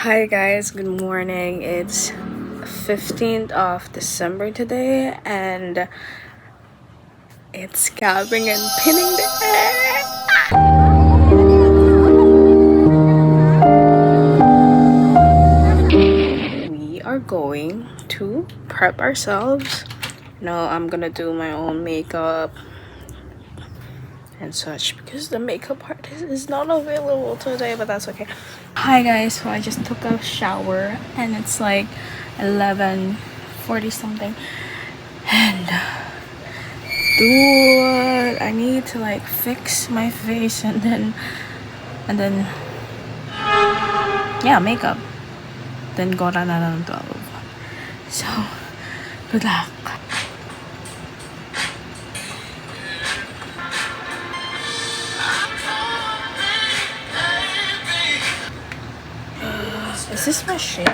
Hi guys, good morning. It's 15th of December today and it's capping and pinning day. We are going to prep ourselves. Now I'm gonna do my own makeup and such because the makeup artist is not available today, but that's okay. Hi guys, so I just took a shower and it's like 11:40 something, and dude, I need to like fix my face and then yeah, makeup, then go na ng 12. So good luck. Is this my shade?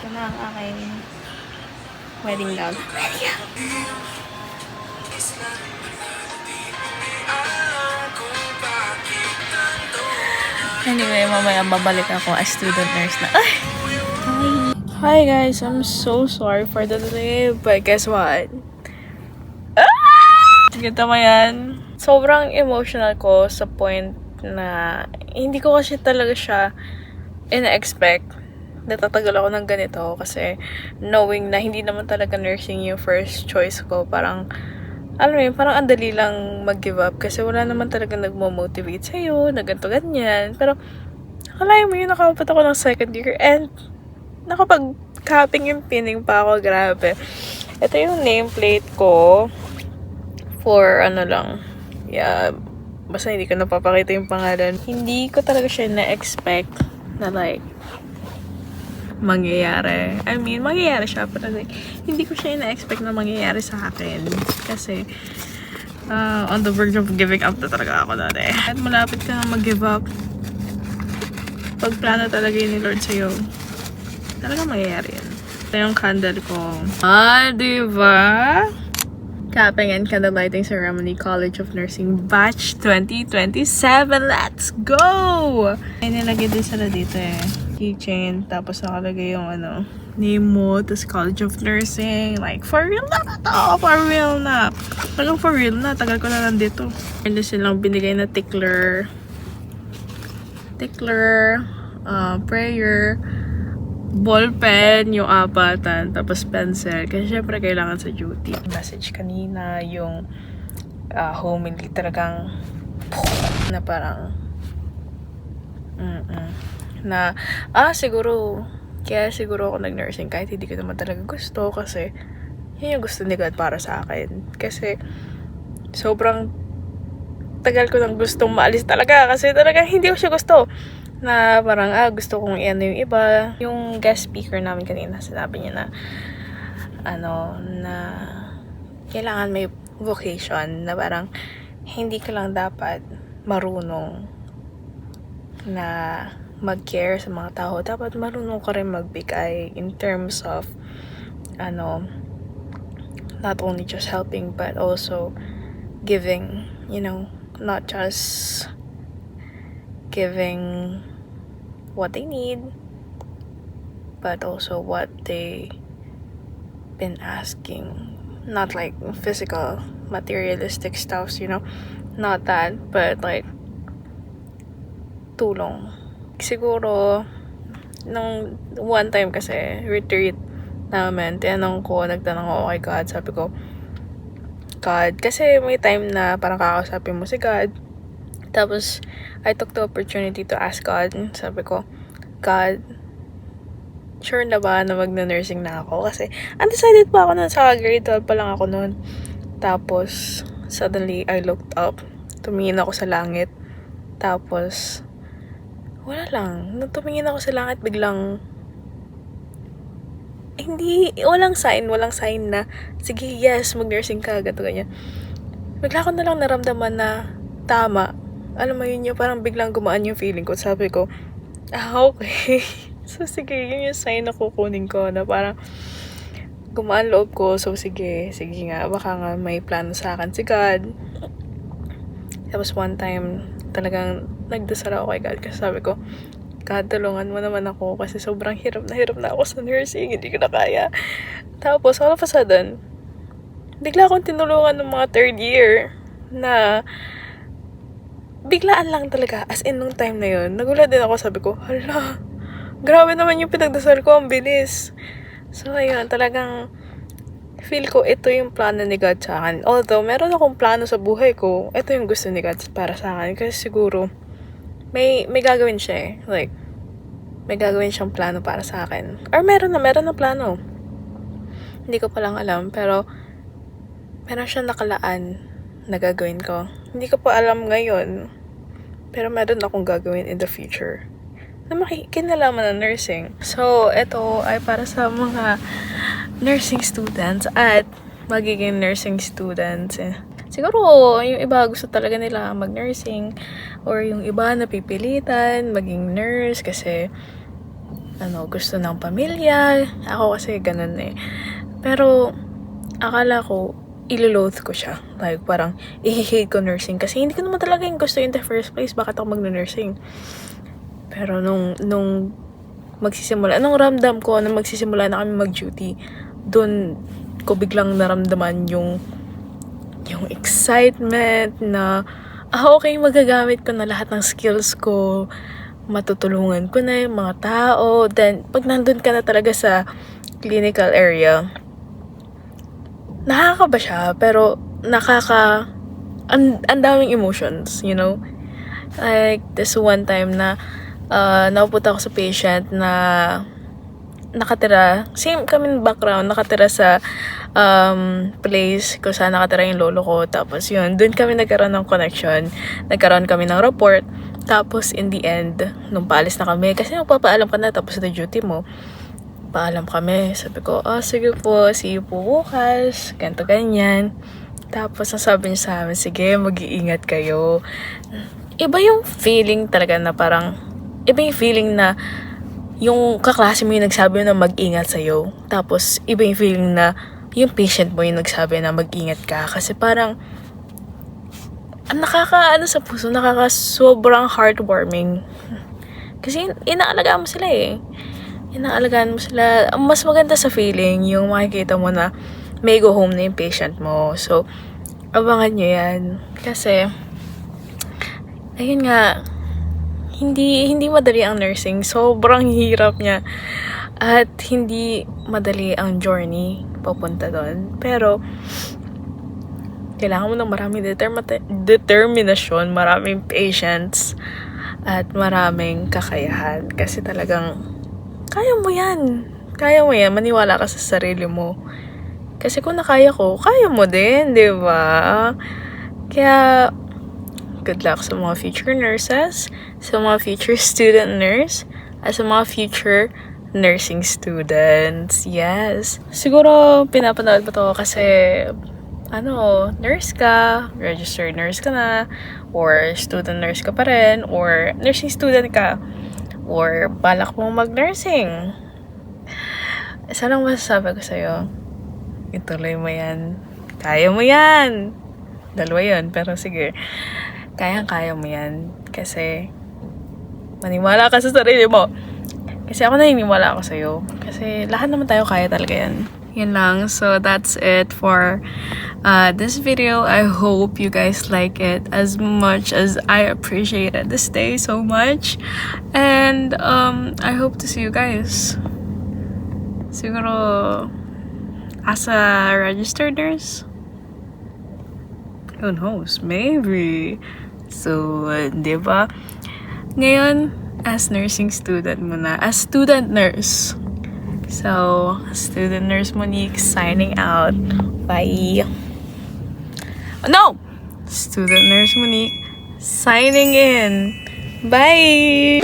Ito na ang aking wedding gown. Anyway, mamaya babalik ako as student nurse na. Ay! Hi guys, I'm so sorry for the delay, but guess what? Kita mo yan? Sobrang emotional ko sa point na hindi ko kasi talaga siya ina-expect. Natatagal ako ng ganito kasi knowing na hindi naman talaga nursing yung first choice ko, parang alam mo yun, parang ang dali lang mag-give up kasi wala naman talaga nagmo-motivate sa'yo na ganito ganyan. Pero akalain mo yun, nakapat ako ng second year and nakapag-capping and pinning pa ako, grabe. Ito yung nameplate ko for ano lang, yeah, basta hindi ko napapakita yung pangalan. Hindi ko talaga siya na-expect na like mangyayari. I mean, mangyayari siya, pero like, hindi ko siya na-expect na mangyayari sa akin. Kasi, on the verge of giving up na talaga ako dati. At malapit ka na mag-give up, pag plano talaga yun ni Lord sa'yo, talaga mangyayari yan. Ito yung candle ko. Diba? Capping and candle lighting ceremony, College of Nursing Batch 2027. Let's go! Ay, nilagay din sila dito eh. Keychain, tapos nakalagay yung ano, name mo, tapos College of Nursing. Like, for real na ba to? For real na. Talagang for real na. Tagal ko na nandito. Meron silang binigay na tickler, prayer, ballpen, yung apatan, tapos pencil. Kasi syempre kailangan sa duty. Message kanina, yung homily talagang na parang na siguro kaya siguro ako nag-nursing kahit hindi ko naman talaga gusto kasi yun yung gusto ni God para sa akin. Kasi sobrang tagal ko nang gustong maalis talaga kasi talaga hindi ko siya gusto. Na parang, gusto kong i-ano yung iba. Yung guest speaker namin kanina, sinabi niya na, na kailangan may vocation, na parang, hindi ka lang dapat marunong na mag-care sa mga tao. Dapat marunong ka rin magbigay in terms of, not only just helping, but also giving, not just giving what they need, but also what they been asking. Not like physical, materialistic stuffs, not that, but like tulong. Siguro nung one time kasi retreat namin, nagtanong ako kay God, sabi ko, God, kasi may time na parang kakausapin mo si God, tapos I took the opportunity to ask God. Sabi ko, God, sure na ba na magna-nursing na ako? Kasi undecided pa ako nun, sa grade 12 pa lang ako nun. Tapos, suddenly, I looked up. Tumingin ako sa langit. Tapos, wala lang. Nung tumingin ako sa langit, biglang, walang sign na, sige, yes, mag-nursing ka, gato, ganyan. Bigla ko na lang naramdaman na, tama. Alam mo yun, yung parang biglang gumaan yung feeling ko. Sabi ko, okay. So, sige, yun yung sign na kukunin ko, na parang, gumaan loob ko. So, sige nga, baka nga may plano sa akin si God. Tapos one time, talagang nagdasal ako kay God kasi sabi ko, God, tulungan mo naman ako kasi sobrang hirap na ako sa nursing, hindi ko na kaya. Tapos, all of a sudden, bigla akong tinulungan ng mga third year na biglaan lang talaga. As in, nung time na yun, nagulat din ako, sabi ko, hala, grabe naman yung pinagdasal ko, ang bilis. So, ayun, talagang feel ko ito yung plano ni God sa akin. Although, meron akong plano sa buhay ko, ito yung gusto ni God para sa akin. Kasi siguro, may gagawin siya eh. Like, may gagawin siyang plano para sa akin. Or meron na plano. Hindi ko palang alam, pero meron siyang nakalaan na gagawin ko. Hindi ko pa alam ngayon, pero meron akong gagawin in the future na kinalaman ng nursing. So, ito ay para sa mga nursing students at magiging nursing students. Siguro, yung iba gusto talaga nila mag-nursing or yung iba napipilitan maging nurse kasi gusto ng pamilya. Ako kasi ganun eh. Pero, akala ko, iloloath ko siya. Like, parang, i-hate ko nursing kasi hindi ko naman talaga yung gusto in the first place. Bakit ako mag-nursing? Pero nung magsisimula, nung ramdam ko na magsisimula na kami mag-duty, dun ko biglang naramdaman yung excitement na, okay, magagamit ko na lahat ng skills ko, matutulungan ko na yung mga tao. Then, pag nandun ka na talaga sa clinical area, nakakaba siya, pero ang daming emotions, you know? Like, this one time na, napupunta ako sa patient na nakatira, same kami ng background, nakatira sa place kung saan nakatira yung lolo ko. Tapos yun, dun kami nagkaroon ng connection, nagkaroon kami ng report. Tapos in the end, nung paalis na kami, kasi magpapaalam ka na tapos na duty mo, paalam kami. Sabi ko, sige po, see you po bukas, ganito ganyan. Tapos nasabi niya sa amin, sige, mag-iingat kayo. Iba yung feeling talaga na parang, iba yung feeling na yung kaklase mo yung nagsabi na mag-ingat sa'yo. Tapos, iba yung feeling na yung patient mo yung nagsabi na mag-ingat ka. Kasi parang, sa puso, sobrang heartwarming. Kasi inaalagaan mo sila eh. Inaalagaan mo sila. Mas maganda sa feeling yung makikita mo na may go home na yung patient mo. So, abangan nyo yan. Kasi, ayun nga, hindi madali ang nursing. Sobrang hirap niya. At hindi madali ang journey papunta doon. Pero, kailangan mo ng maraming determinasyon, maraming patience, at maraming kakayahan. Kasi talagang, kaya mo yan. Kaya mo yan. Maniwala ka sa sarili mo. Kasi kung nakaya ko, kaya mo din, di ba? Kaya, good luck sa mga future nurses, sa mga future student nurse, at sa mga future nursing students. Yes. Siguro, pinapanood mo to kasi, nurse ka, registered nurse ka na, or student nurse ka pa rin, or nursing student ka, or balak mong mag-nursing. Isa lang masasabi ko sa'yo, ituloy mo yan. Kaya mo yan. Dalawa yun, pero sige. Kaya mo yan. Kasi, maniwala ka sa sarili mo. Kasi ako naniniwala ako sa'yo. Kasi lahat naman tayo kaya talaga yan. Yan lang. So, that's it for this video. I hope you guys like it as much as I appreciated this day so much. And, I hope to see you guys. Siguro, as a registered nurse? Who knows? Maybe. So, di ba? Ngayon, as nursing student muna. As student nurse. So, student nurse Monique signing out. Bye. No! Student nurse Monique signing in. Bye!